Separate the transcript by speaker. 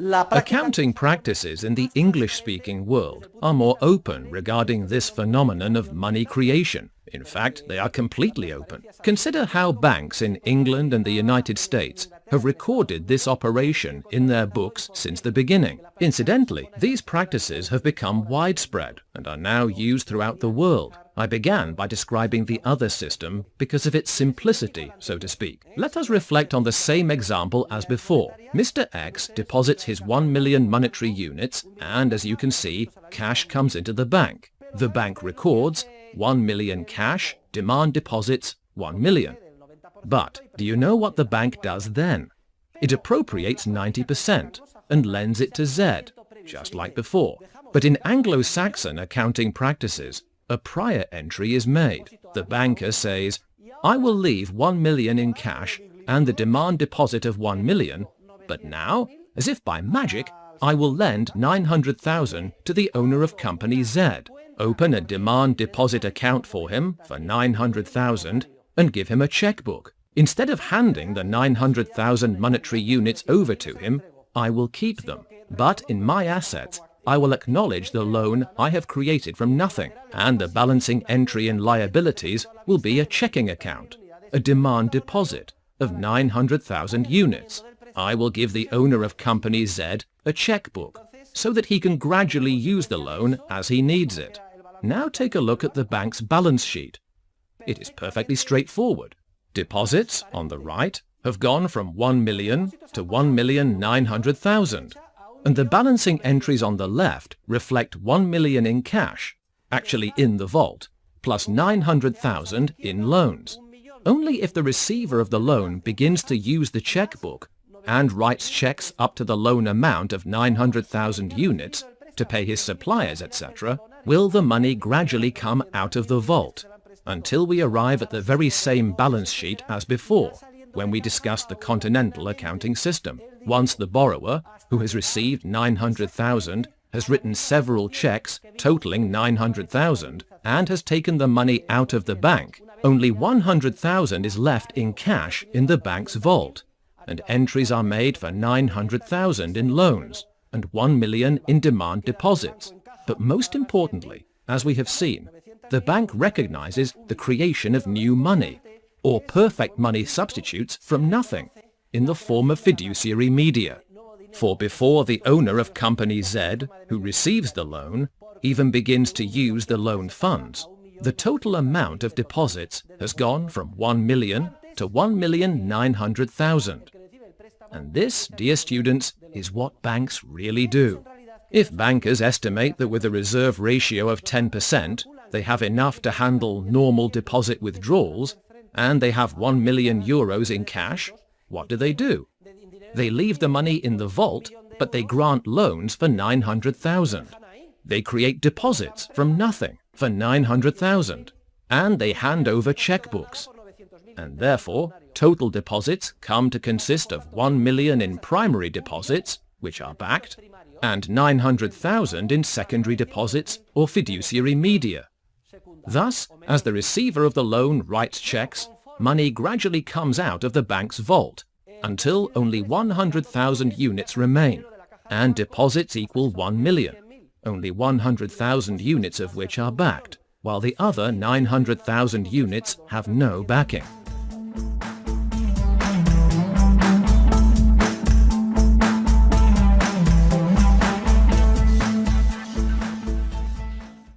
Speaker 1: Accounting practices in the English-speaking world are more open regarding this phenomenon of money creation. In fact, they are completely open. Consider how banks in England and the United States have recorded this operation in their books since the beginning. Incidentally, these practices have become widespread and are now used throughout the world. I began by describing the other system because of its simplicity, so to speak. Let us reflect on the same example as before. Mr. X deposits his 1 million monetary units and, as you can see, cash comes into the bank. The bank records 1 million cash, demand deposits 1 million. But do you know what the bank does then? It appropriates 90% and lends it to Z, just like before. But in Anglo-Saxon accounting practices, a prior entry is made. The banker says, I will leave 1 million in cash and the demand deposit of 1 million, but now, as if by magic, I will lend 900,000 to the owner of company Z, open a demand deposit account for him for 900,000 and give him a checkbook. Instead of handing the 900,000 monetary units over to him, I will keep them. But in my assets, I will acknowledge the loan I have created from nothing, and the balancing entry in liabilities will be a checking account, a demand deposit of 900,000 units. I will give the owner of company Z a checkbook so that he can gradually use the loan as he needs it. Now take a look at the bank's balance sheet. It is perfectly straightforward. Deposits, on the right, have gone from 1 million to 1,900,000. And the balancing entries on the left reflect 1 million in cash, actually in the vault, plus 900,000 in loans. Only if the receiver of the loan begins to use the checkbook and writes checks up to the loan amount of 900,000 units to pay his suppliers, etc., will the money gradually come out of the vault, until we arrive at the very same balance sheet as before, when we discussed the continental accounting system. Once the borrower, who has received 900,000, has written several checks totaling 900,000 and has taken the money out of the bank, only 100,000 is left in cash in the bank's vault, and entries are made for 900,000 in loans and 1 million in demand deposits. But most importantly, as we have seen, the bank recognizes the creation of new money, or perfect money substitutes from nothing, in the form of fiduciary media. For before the owner of company Z, who receives the loan, even begins to use the loan funds, the total amount of deposits has gone from 1 million to 1,900,000. And this, dear students, is what banks really do. If bankers estimate that with a reserve ratio of 10%, they have enough to handle normal deposit withdrawals, and they have 1 million euros in cash, what do? They leave the money in the vault, but they grant loans for 900,000. They create deposits from nothing for 900,000, and they hand over checkbooks. And therefore, total deposits come to consist of 1 million in primary deposits, which are backed, and 900,000 in secondary deposits or fiduciary media. Thus, as the receiver of the loan writes checks, money gradually comes out of the bank's vault, until only 100,000 units remain, and deposits equal 1 million, only 100,000 units of which are backed, while the other 900,000 units have no backing.